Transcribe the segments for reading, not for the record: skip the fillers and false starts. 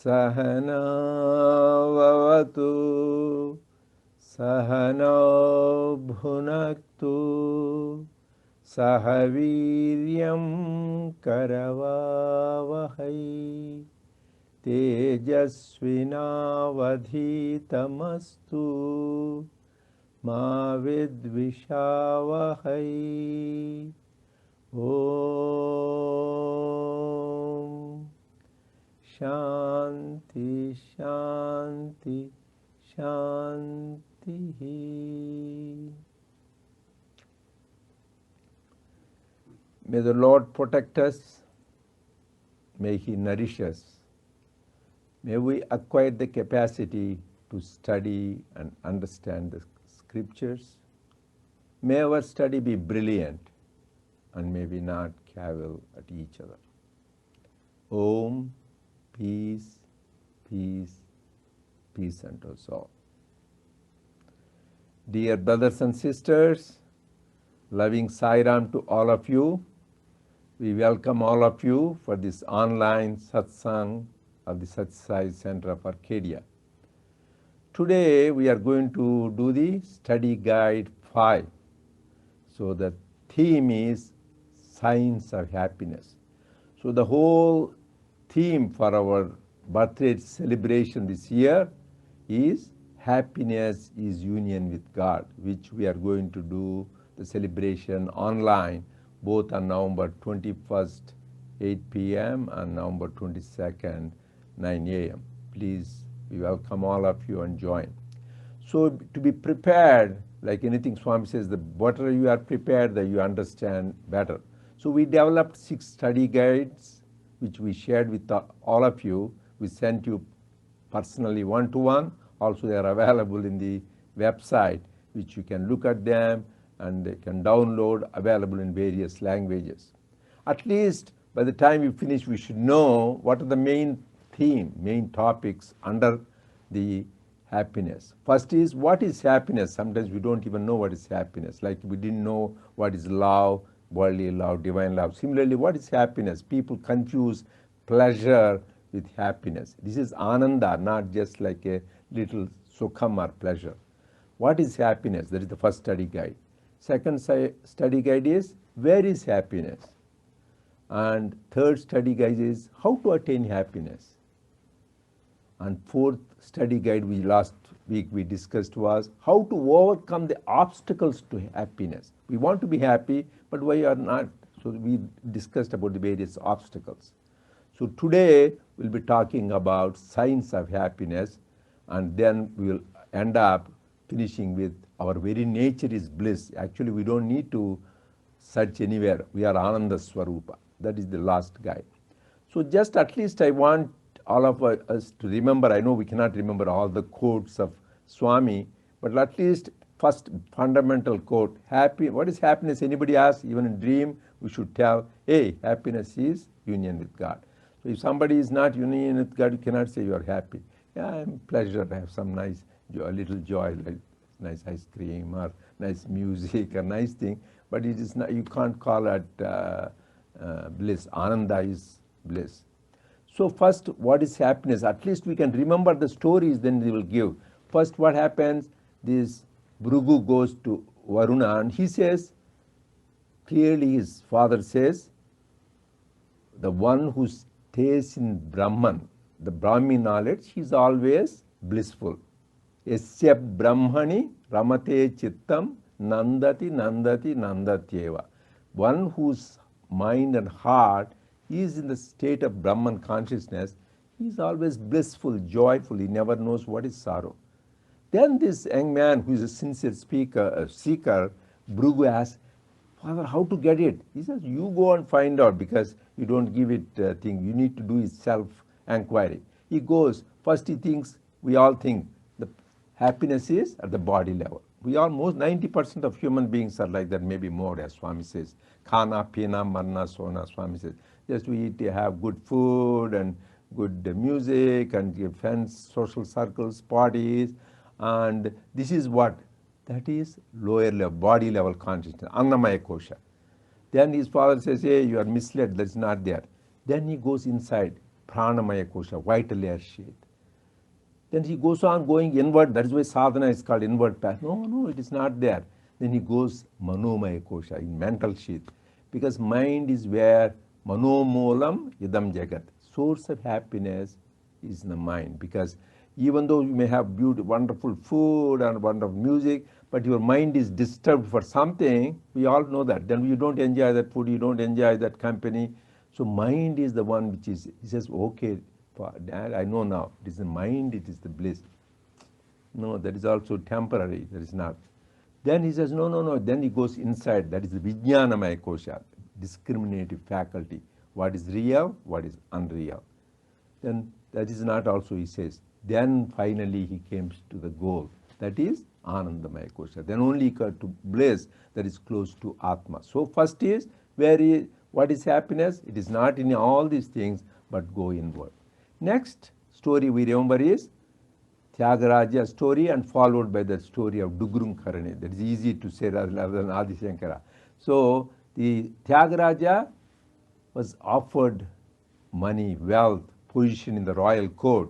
Sahana vavatu sahana bhunaktu sahaviryam karavavahai tejasvinavadhitamastu ma vidvishavahai. Om Shanti, Shanti, Shanti. May the Lord protect us. May He nourish us. May we acquire the capacity to study and understand the scriptures. May our study be brilliant and may we not cavil at each other. Om. Peace, peace, peace unto us all. Dear brothers and sisters, loving Sai Ram to all of you, we welcome all of you for this online satsang of the SSSIO Center of Arcadia. Today we are going to do the study guide 5. So the theme is Signs of Happiness. So the whole theme for our birthday celebration this year is Happiness is Union with God, which we are going to do the celebration online both on November 21st 8 p.m. and November 22nd 9 a.m. Please, we welcome all of you and join. So to be prepared, like anything Swami says, the better you are prepared, the you understand better. So we developed 6 study guides which we shared with all of you. We sent you personally one-to-one. Also they are available in the website, which you can look at them and they can download, available in various languages. At least by the time you finish, we should know what are the main topics under the happiness. First is, what is happiness? Sometimes we don't even know what is happiness. Like we didn't know what is love, worldly love, divine love. Similarly, what is happiness? People confuse pleasure with happiness. This is ananda, not just like a little sukham or pleasure. What is happiness? That is the first study guide. Second study guide is, where is happiness? And third study guide is, how to attain happiness? And fourth study guide last week we discussed was, how to overcome the obstacles to happiness. We want to be happy, but why are not? So we discussed about the various obstacles. So today we'll be talking about signs of happiness, and then we will end up finishing with our very nature is bliss. Actually, we don't need to search anywhere. We are Ananda Swarupa. That is the last guide. So just at least I want all of us to remember. I know we cannot remember all the quotes of Swami, but at least first fundamental quote, what is happiness? Anybody asks, even in dream, we should tell, hey, happiness is union with God. So if somebody is not union with God, you cannot say you are happy. Yeah, I'm pleasure, I have some nice joy, little joy, like nice ice cream or nice music or nice thing, but it is not, you can't call it bliss. Ananda is bliss. So first, what is happiness? At least we can remember the stories, then they will give. First, what happens? This Bhrigu goes to Varuna and he says, clearly his father says, the one who stays in Brahman, the Brahmi knowledge, he is always blissful. Yasya Brahmani ramate chittam nandati nandati nandatyeva. One whose mind and heart is in the state of Brahman consciousness, he is always blissful, joyful, he never knows what is sorrow. Then this young man who is a sincere seeker, Bhrigu asks, Father, how to get it? He says, you go and find out because you don't give it thing. You need to do is self-inquiry. He goes, first he thinks, we all think the happiness is at the body level. We almost 90% of human beings are like that, maybe more, as Swami says. Khana, pina, marna, sona, Swami says. Just we eat, have good food and good music and give friends, social circles, parties. And this is what? That is lower level, body level consciousness, Annamaya Kosha. Then his father says, hey, you are misled, that's not there. Then he goes inside, Pranamaya Kosha, vital air sheath. Then he goes on going inward, that is why sadhana is called inward path. No, it is not there. Then he goes Manomaya Kosha, in mental sheath. Because mind is where Manomolam Idam Jagat. Source of happiness is in the mind. Because even though you may have beautiful, wonderful food and wonderful music, but your mind is disturbed for something, we all know that. Then you don't enjoy that food, you don't enjoy that company. So mind is the one which is, he says, okay, Dad, I know now, it is the mind, it is the bliss. No, that is also temporary, that is not. Then he says, no. Then he goes inside, that is the Vijnanamaya Kosha, discriminative faculty. What is real, what is unreal. Then that is not also, he says. Then finally he came to the goal, that is Anandamaya Kosha. Then only he got to bliss that is close to Atma. So first is, what is happiness? It is not in all these things, but go inward. Next story we remember is Tyagaraja story and followed by the story of Dugrung Karane. That is easy to say rather than Adi Shankara. So the Tyagaraja was offered money, wealth, position in the royal court.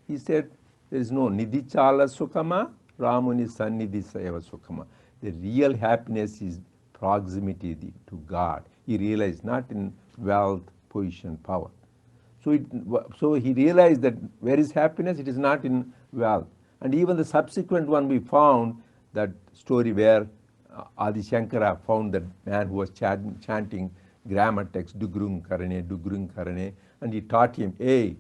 He said, there is no Nidhi Chala Sukhama, Ramuni Sannidhi Seva Sukhama. The real happiness is proximity to God. He realized not in wealth, position, power. So he realized that where is happiness? It is not in wealth. And even the subsequent one we found, that story where Adi Shankara found that man who was chanting grammar text, Dugrung Karane, and he taught him, hey,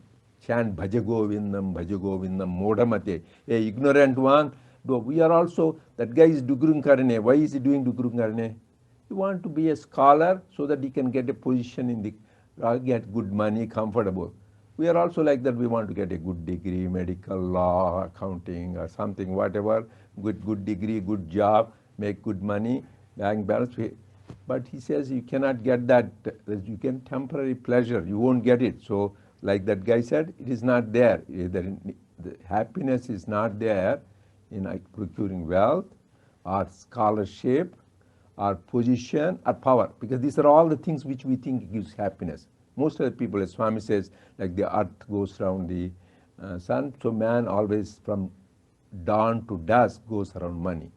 chant Bhajagovindam, Modamate. Hey, ignorant one, we are also, that guy is Dugrung Karane. Why is he doing Dugrung Karane? He wants to be a scholar so that he can get a position in the get good money, comfortable. We are also like that. We want to get a good degree, medical, law, accounting, or something, whatever. Good degree, good job, make good money, bank balance. But he says you cannot get that. You get temporary pleasure. You won't get it. So, like that guy said, it is not there. The happiness is not there in procuring wealth, or scholarship, or position, or power, because these are all the things which we think gives happiness. Most of the people, as Swami says, like the earth goes around the sun, so man always from dawn to dusk goes around money.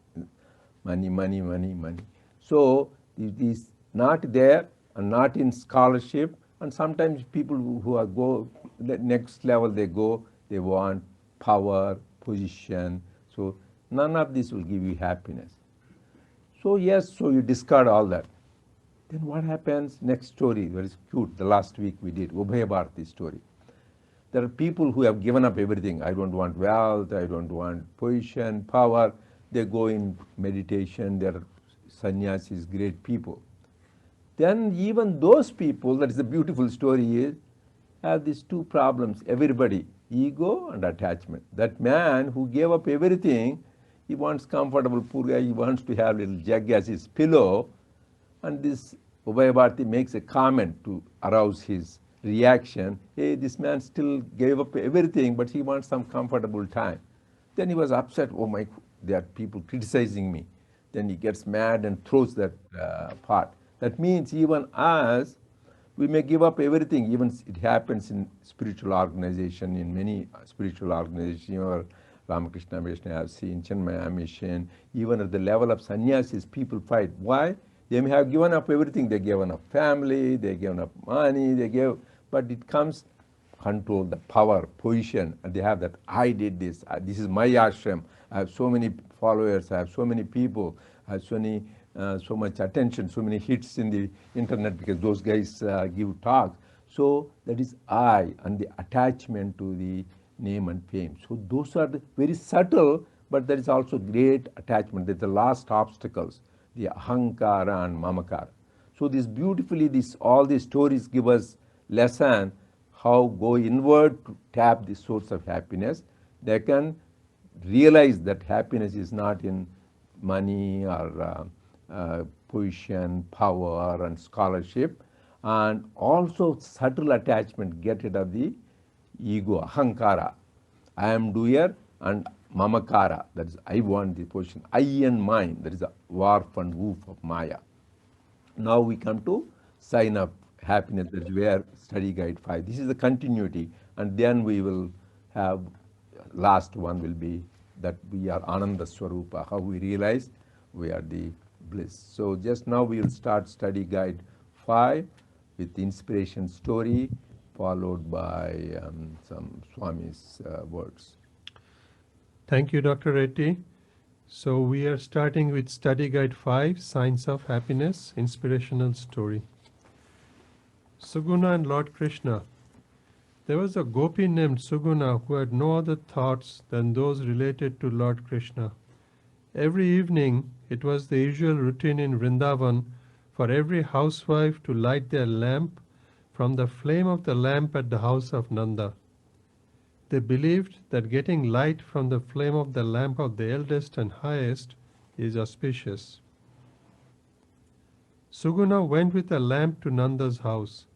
Money. So it is not there and not in scholarship, and sometimes people who are go the next level they want power, position. So none of this will give you happiness. So yes, so you discard all that. Then what happens? Next story, very cute. The last week we did, Ubhaya Bharati story. There are people who have given up everything. I don't want wealth, I don't want position, power. They go in meditation, they're sannyasis, great people. Then even those people, that is the beautiful story is, have these two problems, everybody, ego and attachment. That man who gave up everything, he wants comfortable, poor guy, he wants to have a little jug as his pillow. And this Ubhaya Bharati makes a comment to arouse his reaction. Hey, this man still gave up everything, but he wants some comfortable time. Then he was upset. Oh my, there are people criticizing me. Then he gets mad and throws that part. That means even us, we may give up everything. Even it happens in spiritual organization, in many spiritual organizations. Ramakrishna Mission, I have seen Chinmaya Mission. Even at the level of sannyasis, people fight. Why? They may have given up everything. They given up family, they given up money, but it comes control, the power, position, and they have that, I did this, this is my ashram, I have so many followers, I have so many people, I have so much attention, so many hits in the internet because those guys give talks. So that is I and the attachment to the name and fame. So those are the very subtle, but there is also great attachment. That's the last obstacles. the ahankara and mamakara. So this beautifully, all these stories give us lesson how go inward to tap the source of happiness. They can realize that happiness is not in money or position, power, and scholarship, and also subtle attachment, get rid of the ego, ahankara. I am doer, and mamakara, that is I want the position. I and mine, that is the warp and woof of Maya. Now we come to sign up happiness, that is where study guide 5. This is the continuity, and then we will have last one will be that we are Ananda Swarupa, how we realize we are the bliss. So just now we will start study guide 5 with inspiration story followed by some Swami's words. Thank you, Dr. Reddy. So we are starting with Study Guide 5, Signs of Happiness, Inspirational Story. Suguna and Lord Krishna. There was a gopi named Suguna who had no other thoughts than those related to Lord Krishna. Every evening, it was the usual routine in Vrindavan for every housewife to light their lamp from the flame of the lamp at the house of Nanda. They believed that getting light from the flame of the lamp of the eldest and highest is auspicious. Suguna went with a lamp to Nanda's house.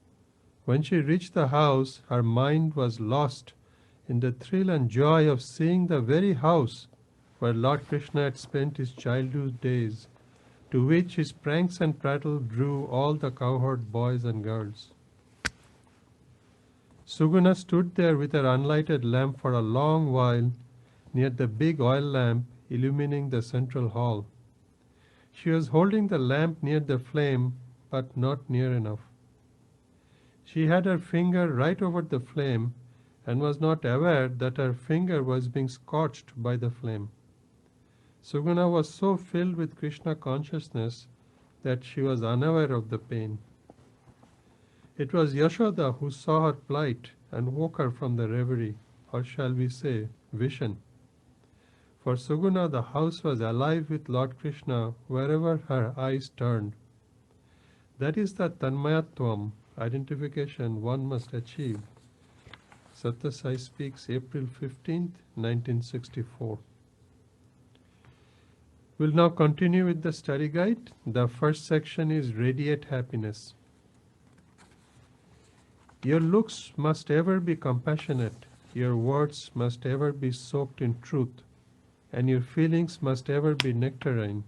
When she reached the house, her mind was lost in the thrill and joy of seeing the very house where Lord Krishna had spent his childhood days, to which his pranks and prattle drew all the cowherd boys and girls. Suguna stood there with her unlighted lamp for a long while near the big oil lamp illumining the central hall. She was holding the lamp near the flame, but not near enough. She had her finger right over the flame and was not aware that her finger was being scorched by the flame. Suguna was so filled with Krishna consciousness that she was unaware of the pain. It was Yashoda who saw her plight and woke her from the reverie, or shall we say, vision. For Suguna, the house was alive with Lord Krishna wherever her eyes turned. That is the Tanmayatvam, identification one must achieve. SSSIO speaks April 15th, 1964. We'll now continue with the study guide. The first section is Radiate Happiness. Your looks must ever be compassionate, your words must ever be soaked in truth, and your feelings must ever be nectarine.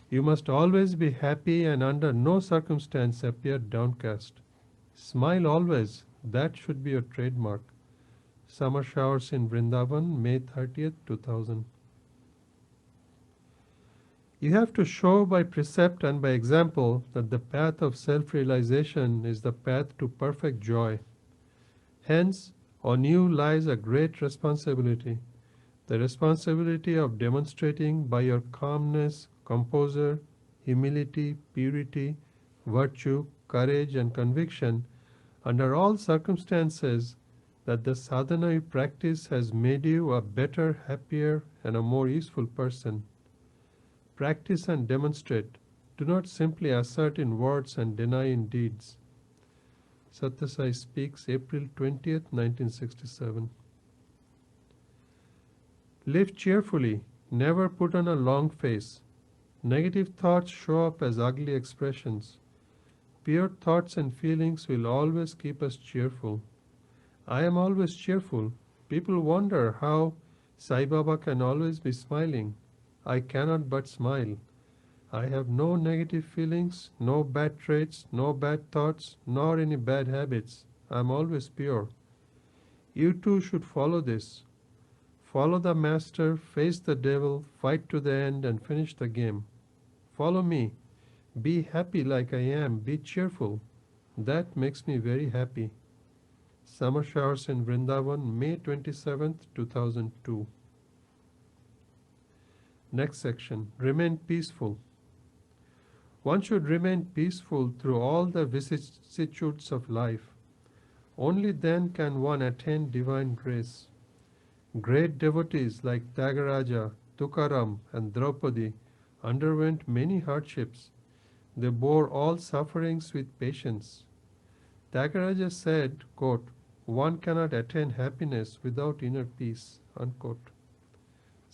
You must always be happy and under no circumstance appear downcast. Smile always, that should be your trademark. Summer Showers in Vrindavan, May 30th, 2000. You have to show by precept and by example that the path of self-realization is the path to perfect joy. Hence, on you lies a great responsibility, the responsibility of demonstrating by your calmness, composure, humility, purity, virtue, courage, and conviction under all circumstances that the sadhana you practice has made you a better, happier, and a more useful person. Practice and demonstrate. Do not simply assert in words and deny in deeds. SSSIO speaks April 20th, 1967. Live cheerfully. Never put on a long face. Negative thoughts show up as ugly expressions. Pure thoughts and feelings will always keep us cheerful. I am always cheerful. People wonder how Sai Baba can always be smiling. I cannot but smile. I have no negative feelings, no bad traits, no bad thoughts, nor any bad habits. I am always pure. You too should follow this. Follow the master, face the devil, fight to the end, and finish the game. Follow me. Be happy like I am. Be cheerful. That makes me very happy. Summer Showers in Vrindavan, May 27th, 2002. Next section, remain peaceful. One should remain peaceful through all the vicissitudes of life. Only then can one attain divine grace. Great devotees like Tyagaraja, Tukaram, and Draupadi underwent many hardships. They bore all sufferings with patience. Tyagaraja said, quote, "One cannot attain happiness without inner peace." Unquote.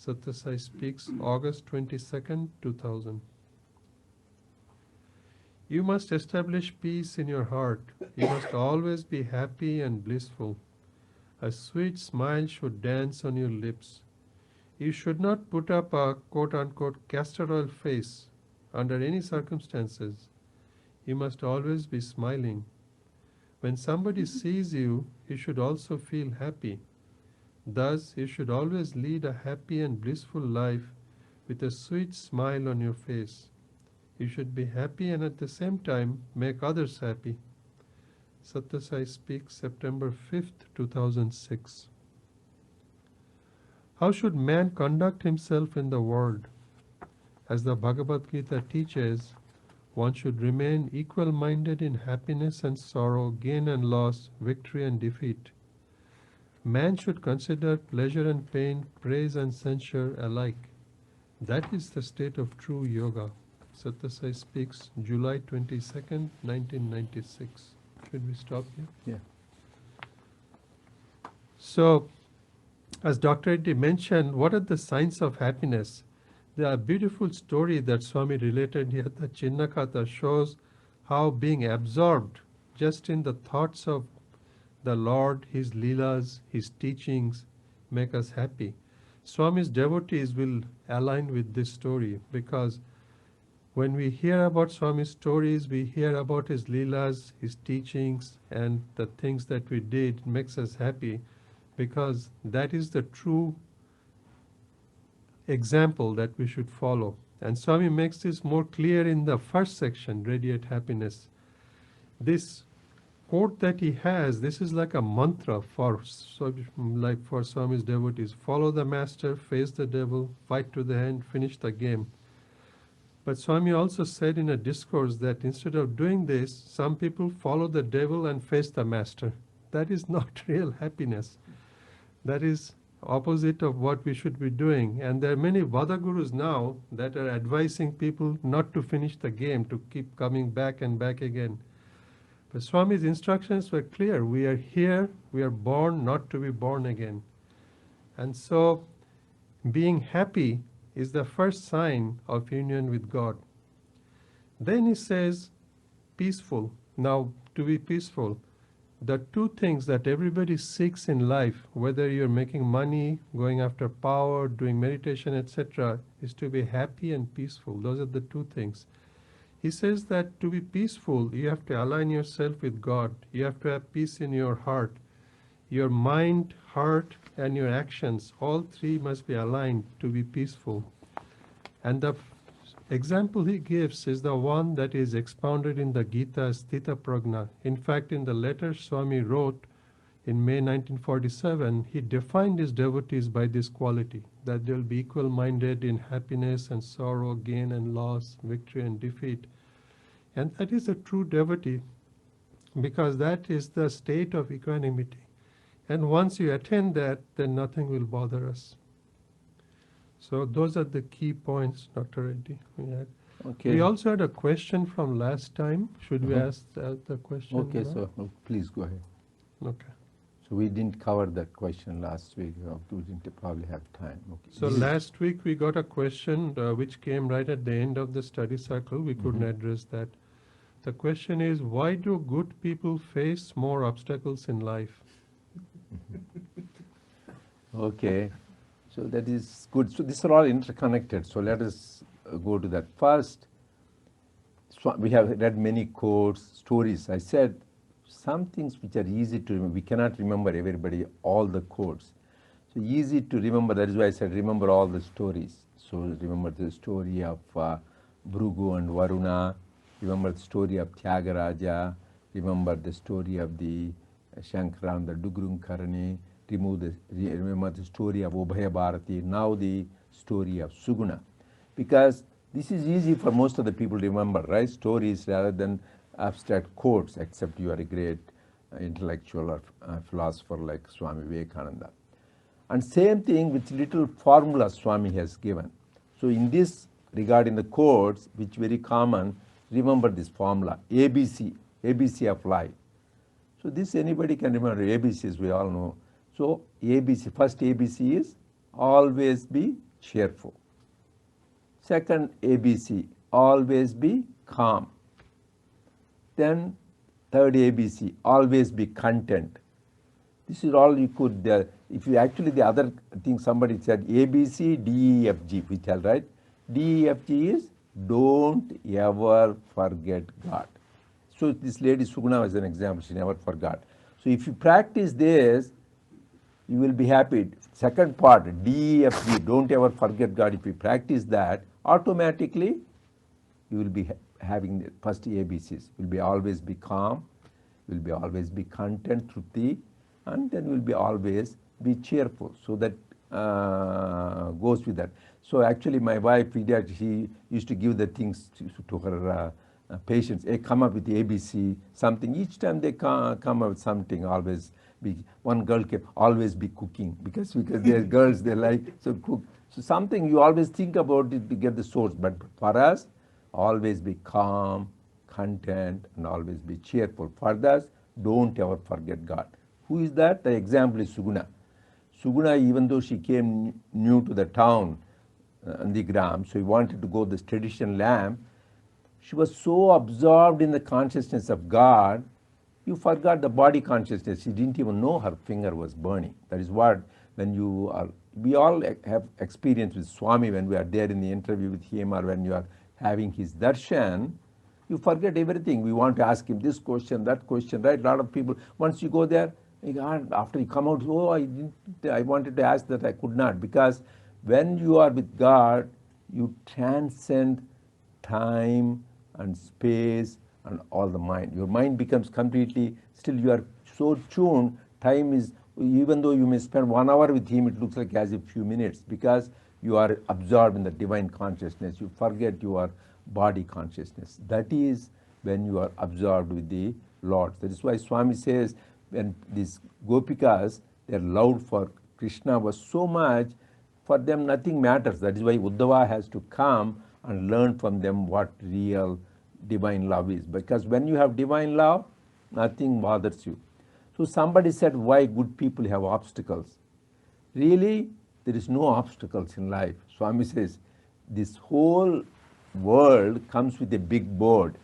Sathya speaks August 22nd, 2000. You must establish peace in your heart. You must always be happy and blissful. A sweet smile should dance on your lips. You should not put up a quote-unquote castor oil face under any circumstances. You must always be smiling. When somebody sees you, you should also feel happy. Thus, you should always lead a happy and blissful life with a sweet smile on your face. You should be happy and at the same time make others happy. Sathya Sai speaks September 5th, 2006. How should man conduct himself in the world? As the Bhagavad Gita teaches, one should remain equal-minded in happiness and sorrow, gain and loss, victory and defeat. Man should consider pleasure and pain, praise and censure alike. That is the state of true yoga. Sathya Sai speaks July 22nd, 1996. Should we stop here? Yeah. So, as Dr. Reddy mentioned, what are the signs of happiness? There are a beautiful story that Swami related here. The Chinnakatha shows how being absorbed just in the thoughts of the Lord, His Leelas, His teachings make us happy. Swami's devotees will align with this story because when we hear about Swami's stories, we hear about His Leelas, His teachings, and the things that we did. It makes us happy because that is the true example that we should follow. And Swami makes this more clear in the first section, Radiate Happiness. This quote that he has, this is like a mantra for Swami's devotees. Follow the master, face the devil, fight to the end, finish the game. But Swami also said in a discourse that instead of doing this, some people follow the devil and face the master. That is not real happiness. That is opposite of what we should be doing. And there are many Vada gurus now that are advising people not to finish the game, to keep coming back and back again. But Swami's instructions were clear. We are here, we are born not to be born again. And so being happy is the first sign of union with God. Then he says, peaceful. Now, to be peaceful, the two things that everybody seeks in life, whether you're making money, going after power, doing meditation, etc., is to be happy and peaceful. Those are the two things. He says that to be peaceful, you have to align yourself with God. You have to have peace in your heart. Your mind, heart, and your actions, all three must be aligned to be peaceful. And the example he gives is the one that is expounded in the Gita as Sthita Prajna. In fact, in the letter Swami wrote in May 1947, he defined his devotees by this quality, that they'll be equal-minded in happiness and sorrow, gain and loss, victory and defeat. And that is a true devotee because that is the state of equanimity. And once you attain that, then nothing will bother us. So those are the key points, Dr. Reddy. Okay. We also had a question from last time. Should we ask the question? Okay, so please go ahead. Okay. So we didn't cover that question last week. We didn't probably have time. Okay. So last week we got a question which came right at the end of the study circle. We couldn't address that. The question is, why do good people face more obstacles in life? Okay, so that is good. So these are all interconnected. So let us go to that first. So we have read many quotes, stories. I said some things which are easy to remember. We cannot remember everybody, all the quotes. So easy to remember. That is why I said remember all the stories. So remember the story of Bhrigu and Varuna. Remember the story of Tyagaraja. Remember the story of the Shankara and the Dugrunkarani. Remember the story of Ubhaya Bharati. Now the story of Suguna. Because this is easy for most of the people to remember, right? Stories rather than abstract quotes, except you are a great intellectual or philosopher like Swami Vivekananda. And same thing with little formula Swami has given. So in this regarding the codes, which very common, remember this formula, ABC, ABC of life. So this anybody can remember, ABCs we all know. So ABC, first ABC is always be cheerful. Second ABC, always be calm. Then third ABC, always be content. This is all you could, if you actually the other thing somebody said ABC, D, E, F, G, we tell, right? D, E, F, G is don't ever forget God. So this lady Suguna was an example, she never forgot. So if you practice this, you will be happy. Second part, D, E, F, G, don't ever forget God. If you practice that, automatically you will be having the first ABCs. Will be always be calm, will be always be content, Trupti, and then will be always be cheerful. So that goes with that. So actually my wife, Vidya, she used to give the things to her patients. Hey, come up with the ABC, something. Each time they come up with something, always be, one girl kept always be cooking because they're girls, they like so cook. So something you always think about it to get the source. But for us, always be calm, content, and always be cheerful. For us, don't ever forget God. Who is that? The example is Suguna. Suguna, even though she came new to the town, Nandigram, so he wanted to go this traditional lamp, she was so absorbed in the consciousness of God, you forgot the body consciousness. She didn't even know her finger was burning. That is what, when you are, we all have experience with Swami when we are there in the interview with him or when you are having his darshan, you forget everything. We want to ask him this question, that question, right? A lot of people, once you go there, after you come out, oh, I wanted to ask that, I could not. Because when you are with God, you transcend time and space and all the mind. Your mind becomes completely, still you are so tuned, time is, even though you may spend 1 hour with him, it looks like as a few minutes because you are absorbed in the divine consciousness. You forget your body consciousness. That is when you are absorbed with the Lord. That is why Swami says when these gopikas, their love for Krishna was so much, for them nothing matters. That is why Uddhava has to come and learn from them what real divine love is. Because when you have divine love, nothing bothers you. So somebody said, why good people have obstacles? Really, there is no obstacles in life. Swami says, this whole world comes with a big board,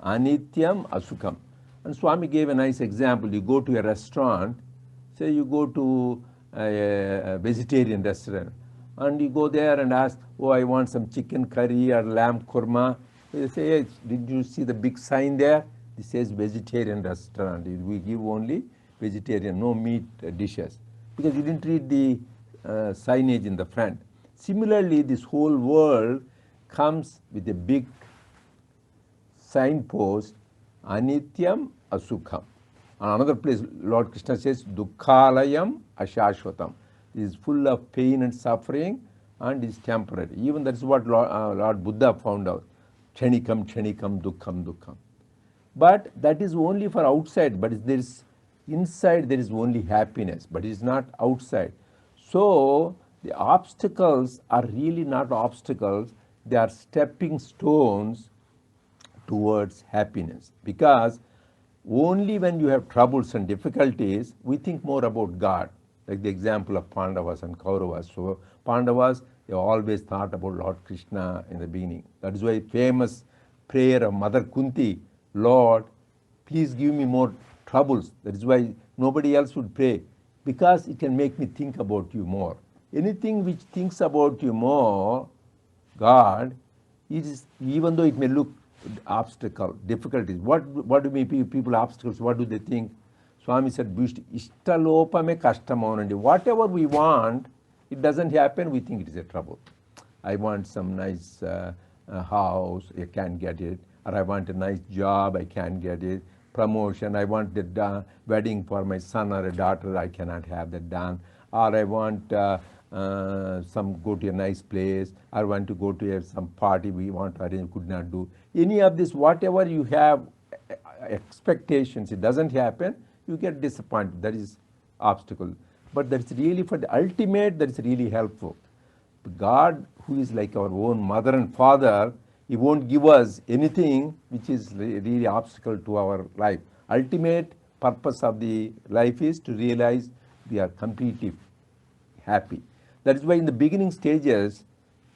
Anityam Asukam. And Swami gave a nice example. You go to a restaurant, say you go to a vegetarian restaurant, and you go there and ask, oh, I want some chicken curry or lamb korma. They say, hey, did you see the big sign there? This says vegetarian restaurant. We give only vegetarian, no meat dishes. Because you didn't read the signage in the front. Similarly, this whole world comes with a big signpost, Anityam Asukham. On another place, Lord Krishna says, Dukkhalayam Ashashvatam. It is full of pain and suffering and is temporary. Even that is what Lord Buddha found out. Kshanikam, kshanikam, dukkham, dukkham. But that is only for outside, but there is inside there is only happiness, but it is not outside. So the obstacles are really not obstacles, they are stepping stones towards happiness. Because only when you have troubles and difficulties, we think more about God. Like the example of Pandavas and Kauravas. So Pandavas, they always thought about Lord Krishna in the beginning. That is why famous prayer of Mother Kunti, Lord, please give me more troubles. That is why nobody else would pray, because it can make me think about you more. Anything which thinks about you more, God, is, even though it may look obstacle, difficulties. What do people obstacles? What do they think? Swami said, Ishtalopame kashtamonandi. Whatever we want, it doesn't happen, we think it is a trouble. I want some nice house, I can't get it. Or I want a nice job, I can't get it. Promotion, I want the wedding for my son or a daughter, I cannot have that done. Or I want some go to a nice place. I want to go to some party we want to arrange, could not do. Any of this, whatever you have expectations, it doesn't happen, you get disappointed. That is obstacle. But that's really for the ultimate, that is really helpful. God, who is like our own mother and father, He won't give us anything which is really obstacle to our life. Ultimate purpose of the life is to realize we are completely happy. That is why in the beginning stages,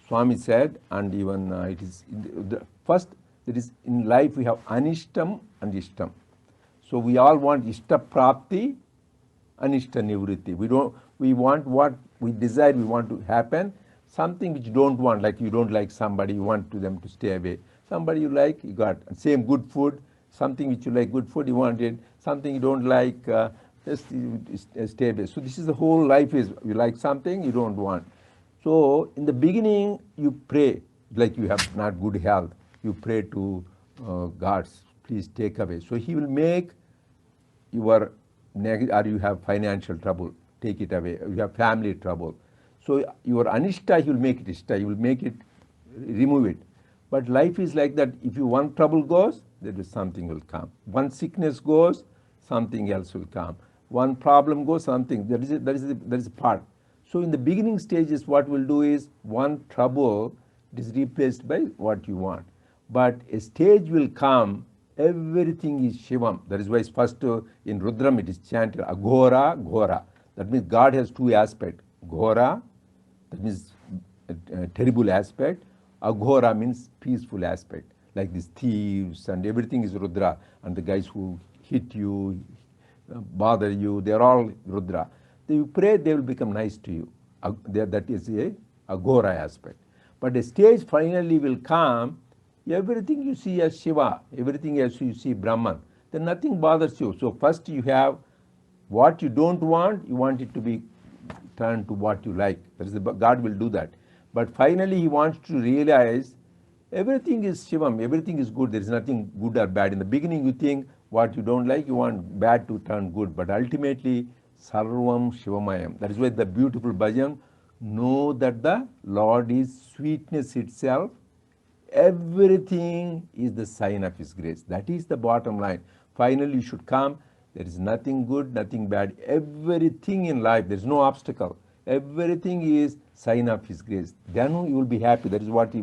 Swami said, and even it is the first, that is in life we have anishtam and ishtam. So we all want ishta prapti, anishta nivritti. We want what we desire, we want to happen. Something which you don't want, like you don't like somebody, you want to them to stay away. Somebody you like, you got same good food. Something which you like, good food, you want it. Something you don't like, just stay away. So this is the whole life is, you like something, you don't want. So in the beginning, you pray, like you have not good health, you pray to God, please take away. So He will make your or you have financial trouble, take it away. You have family trouble. So your anishta, He will make it ishta, He will make it, remove it. But life is like that. If you one trouble goes, there is something will come. One sickness goes, something else will come. One problem goes, something. That is a part. So in the beginning stages, what we'll do is one trouble is replaced by what you want. But a stage will come, everything is Shivam. That is why it's first in Rudram it is chanted Aghora, Ghora. That means God has two aspects. Ghora, that means a terrible aspect. Aghora means peaceful aspect. Like these thieves and everything is Rudra. And the guys who hit you, bother you, they're all Rudra. You pray, they will become nice to you. That is a Aghora aspect. But a stage finally will come, everything you see as Shiva, everything else you see Brahman, then nothing bothers you. So first you have what you don't want, you want it to be turned to what you like. That is God will do that. But finally He wants to realize everything is Shivam, everything is good, there is nothing good or bad. In the beginning you think what you don't like, you want bad to turn good. But ultimately, Sarvam Shivamayam. That is why the beautiful bhajan, know that the Lord is sweetness itself. Everything is the sign of His grace. That is the bottom line. Finally, you should come. There is nothing good, nothing bad. Everything in life, there is no obstacle. Everything is sign of His grace. Then you will be happy. That is what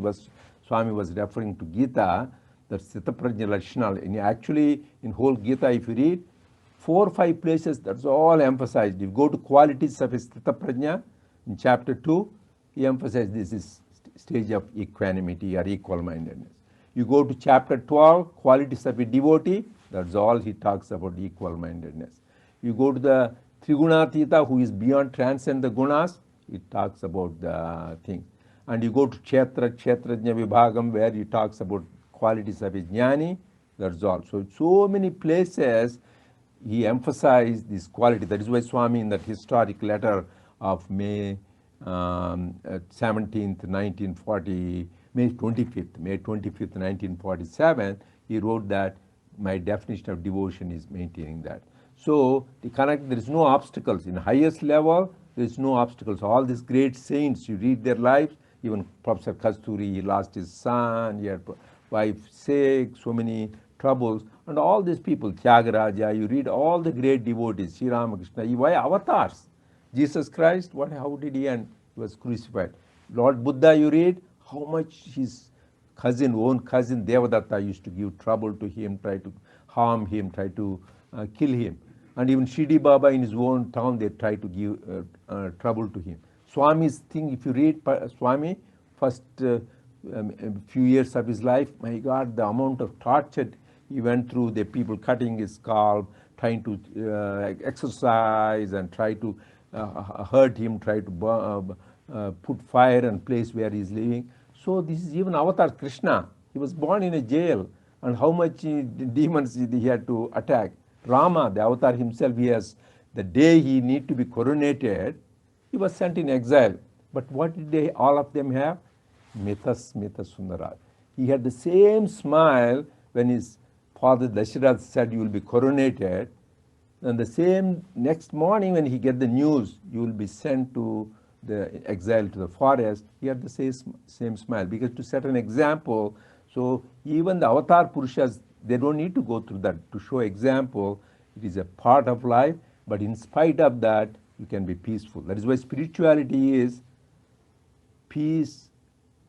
Swami was referring to Gita, that Sthita Prajna Lakshana. And actually, in whole Gita, if you read, 4 or 5 places, that's all emphasized. If you go to qualities of Sthita Prajna, in chapter 2, he emphasized this is stage of equanimity or equal-mindedness. You go to chapter 12, qualities of a devotee, that's all he talks about, equal-mindedness. You go to the Trigunatita, who is beyond, transcend the gunas, he talks about the thing. And you go to Kshetrajna Vibhagam, where he talks about qualities of a jnani, that's all. So many places he emphasized this quality. That is why Swami in that historic letter of May 17th, 1940, May 25th, 1947, he wrote that my definition of devotion is maintaining that. So the connect, there is no obstacles. In highest level, there is no obstacles. All these great saints, you read their lives, even Professor Kasturi, he lost his son, he had wife sick, so many troubles, and all these people, Tyagaraja, you read all the great devotees, Sri Ramakrishna, why avatars? Jesus Christ, how did he end? He was crucified. Lord Buddha, you read how much his own cousin Devadatta used to give trouble to him, try to harm him, try to kill him. And even Shidi Baba in his own town, they try to give trouble to him. Swami's thing, if you read Swami, first few years of his life, my God, the amount of torture he went through, the people cutting his scalp, trying to exercise and try to hurt him, try to put fire in place where he is living. So this is even Avatar Krishna. He was born in a jail, and how much demons he had to attack. Rama, the Avatar himself, he has, the day he need to be coronated, he was sent in exile. But what did they, all of them have? Mita Sundarat. He had the same smile when his father Dasharatha said, you will be coronated. And the same next morning when he get the news, you will be sent to the exile to the forest, he had the same smile. Because to set an example, so even the avatar Purushas, they don't need to go through that to show example. It is a part of life, but in spite of that, you can be peaceful. That is why spirituality is peace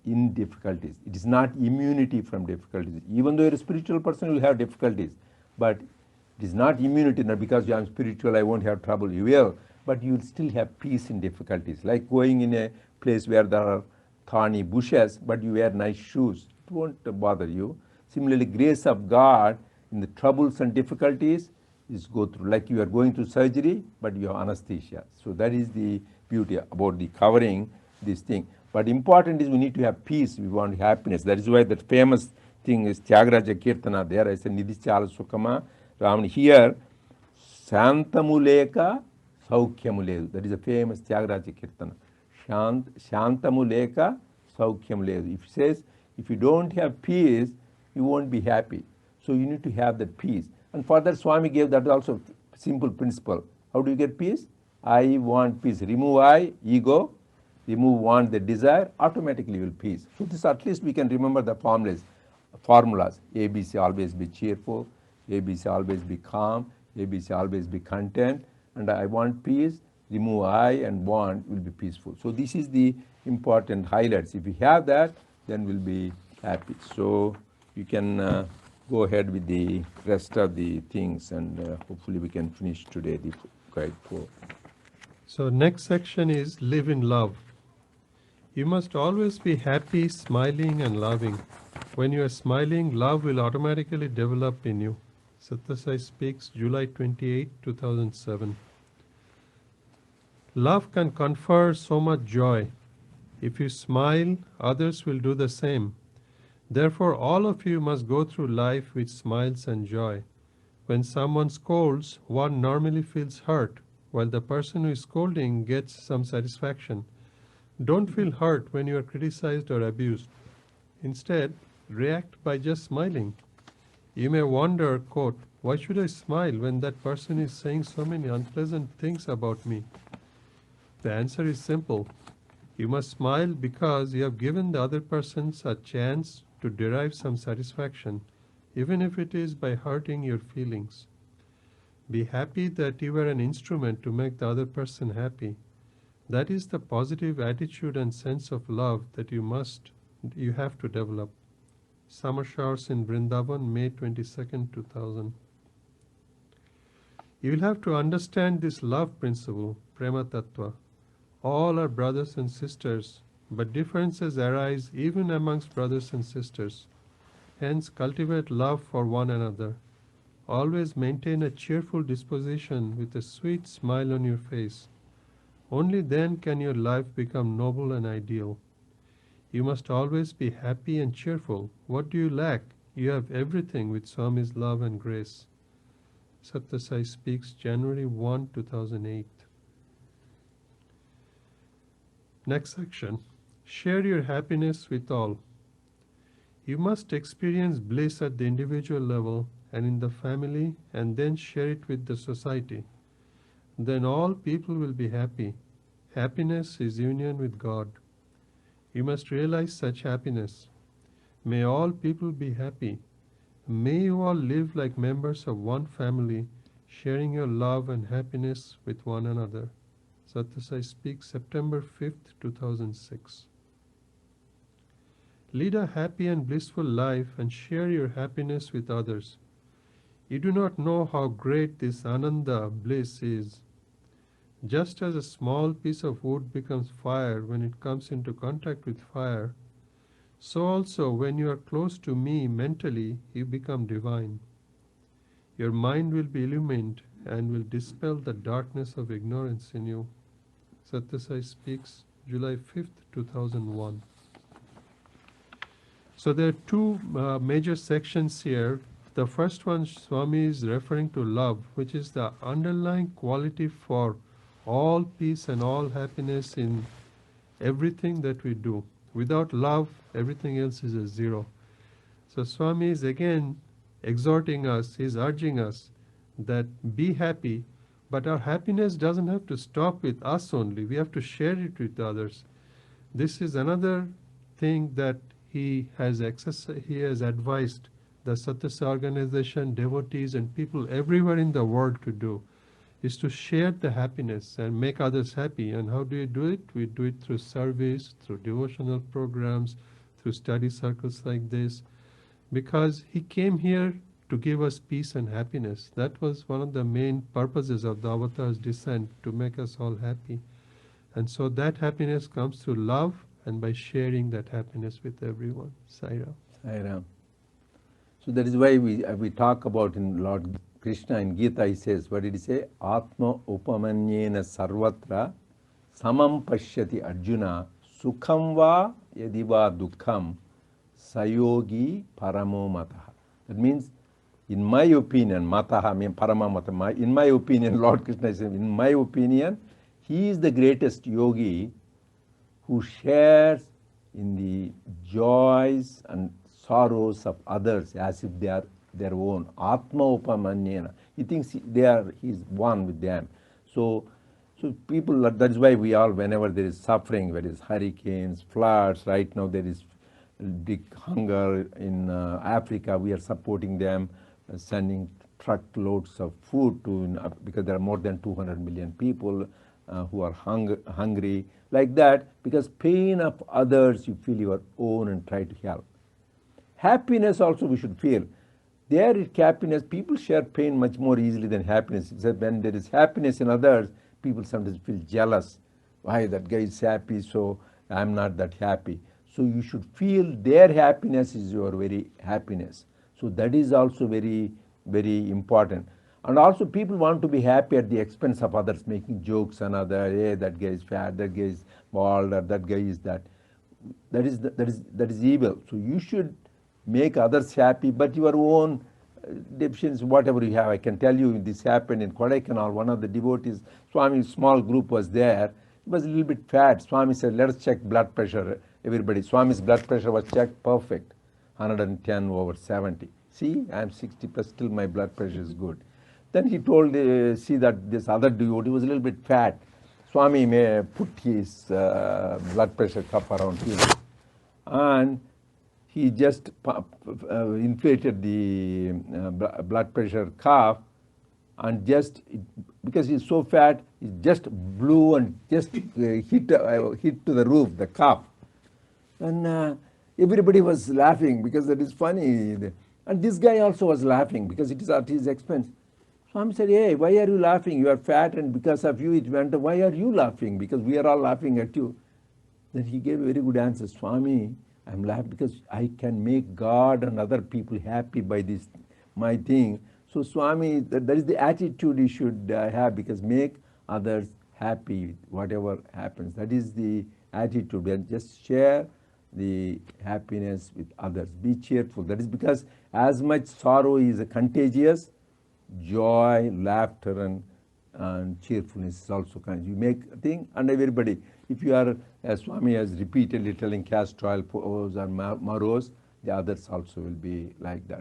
in difficulties. It is not immunity from difficulties. Even though you're a spiritual person, you'll have difficulties. But it is not immunity, not because I'm spiritual, I won't have trouble. You will, but you'll still have peace in difficulties. Like going in a place where there are thorny bushes, but you wear nice shoes. It won't bother you. Similarly, grace of God in the troubles and difficulties is go through. Like you are going through surgery, but you have anesthesia. So that is the beauty about the covering this thing. But important is we need to have peace. We want happiness. That is why that famous thing is Tyagaraja Kirtana. There I say Nidhi Chala Sukama. Raman here, Shantamuleka Saukyamuledu. That is a famous Tyagaraja Kirtana. Shantamuleka Saukyamuledu. If it says, if you don't have peace, you won't be happy. So you need to have that peace. And further, Swami gave that also simple principle. How do you get peace? I want peace. Remove I, ego. Remove want, the desire. Automatically you will peace. So this at least we can remember the formulas. ABC, always be cheerful. ABC, always be calm. ABC, always be content. And I want peace. Remove I and want will be peaceful. So this is the important highlights. If we have that, then we'll be happy. So you can go ahead with the rest of the things, and hopefully we can finish today the guide 4. So next section is live in love. You must always be happy, smiling and loving. When you are smiling, love will automatically develop in you. Sathya speaks July 28, 2007. Love can confer so much joy. If you smile, others will do the same. Therefore, all of you must go through life with smiles and joy. When someone scolds, one normally feels hurt, while the person who is scolding gets some satisfaction. Don't feel hurt when you are criticized or abused. Instead, react by just smiling. You may wonder, quote, why should I smile when that person is saying so many unpleasant things about me? The answer is simple. You must smile because you have given the other person a chance to derive some satisfaction, even if it is by hurting your feelings. Be happy that you are an instrument to make the other person happy. That is the positive attitude and sense of love that you have to develop. Summer Showers in Vrindavan, May 22nd, 2000. You will have to understand this love principle, Prema Tattva. All are brothers and sisters, but differences arise even amongst brothers and sisters. Hence, cultivate love for one another. Always maintain a cheerful disposition with a sweet smile on your face. Only then can your life become noble and ideal. You must always be happy and cheerful. What do you lack? You have everything with Swami's love and grace. Sathya Sai speaks January 1, 2008. Next section. Share your happiness with all. You must experience bliss at the individual level and in the family, and then share it with the society. Then all people will be happy. Happiness is union with God. You must realize such happiness. May all people be happy. May you all live like members of one family, sharing your love and happiness with one another. Sathya Sai speaks September 5th, 2006. Lead a happy and blissful life and share your happiness with others. You do not know how great this Ananda bliss is. Just as a small piece of wood becomes fire when it comes into contact with fire, so also when you are close to me mentally, you become divine. Your mind will be illumined and will dispel the darkness of ignorance in you. Sathya Sai speaks July 5th, 2001. So there are two major sections here. The first one, Swami is referring to love, which is the underlying quality for all peace and all happiness in everything that we do. Without love, everything else is a zero. So Swami is again exhorting us, he's urging us that be happy, but our happiness doesn't have to stop with us only. We have to share it with others. This is another thing that he has advised the Sathya organization, devotees and people everywhere in the world to do. is to share the happiness and make others happy. And how do we do it? We do it through service, through devotional programs, through study circles like this, because he came here to give us peace and happiness. That was one of the main purposes of the Avatar's descent, to make us all happy. And so that happiness comes through love and by sharing that happiness with everyone. Saira. Sairam. So that is why we talk about in Lord Krishna in Gita, he says, what did he say? Atma upamanyena sarvatra samam pashyati Arjuna sukham va yadiva dukkham sayogi paramo mataha. That means, in my opinion, mataha means parama mataha. In my opinion, Lord Krishna is saying, in my opinion, he is the greatest yogi who shares in the joys and sorrows of others as if they are their own. Atma upamanyena. He thinks he's one with them. So people, that's why we all, whenever there is suffering, whether it's hurricanes, floods, right now there is big hunger in Africa, we are supporting them, sending truckloads of food to, because there are more than 200 million people who are hungry, like that, because pain of others, you feel your own and try to help. Happiness also we should feel. There is happiness, people share pain much more easily than happiness. Except when there is happiness in others, people sometimes feel jealous. Why that guy is happy, so I'm not that happy. So you should feel their happiness is your very happiness. So that is also very, very important. And also people want to be happy at the expense of others, making jokes on others. Hey, that guy is fat, that guy is bald, or that guy is that. That is evil. So you should make others happy, but your own deficiencies, whatever you have. I can tell you this happened in Kodaikanal. One of the devotees, Swami's small group was there. He was a little bit fat. Swami said, let us check blood pressure, everybody. Swami's blood pressure was checked perfect, 110/70. See, I am 60 plus, still my blood pressure is good. Then he told, see that this other devotee was a little bit fat. Swami may put his blood pressure cup around him. And he just inflated the blood pressure cuff, and just because he's so fat, he just blew and just hit to the roof, the cuff. And everybody was laughing because that is funny. And this guy also was laughing because it is at his expense. Swami said, hey, why are you laughing? You are fat and because of you it went. Why are you laughing? Because we are all laughing at you. Then he gave a very good answer. Swami, I'm laughing because I can make God and other people happy by this, my thing. So Swami, that is the attitude you should have, because make others happy, whatever happens. That is the attitude. And just share the happiness with others. Be cheerful. That is because as much sorrow is contagious, joy, laughter, and cheerfulness is also kind. You make a thing, and everybody, if you are, as Swami has repeatedly telling, castor oil, pose or maros, the others also will be like that.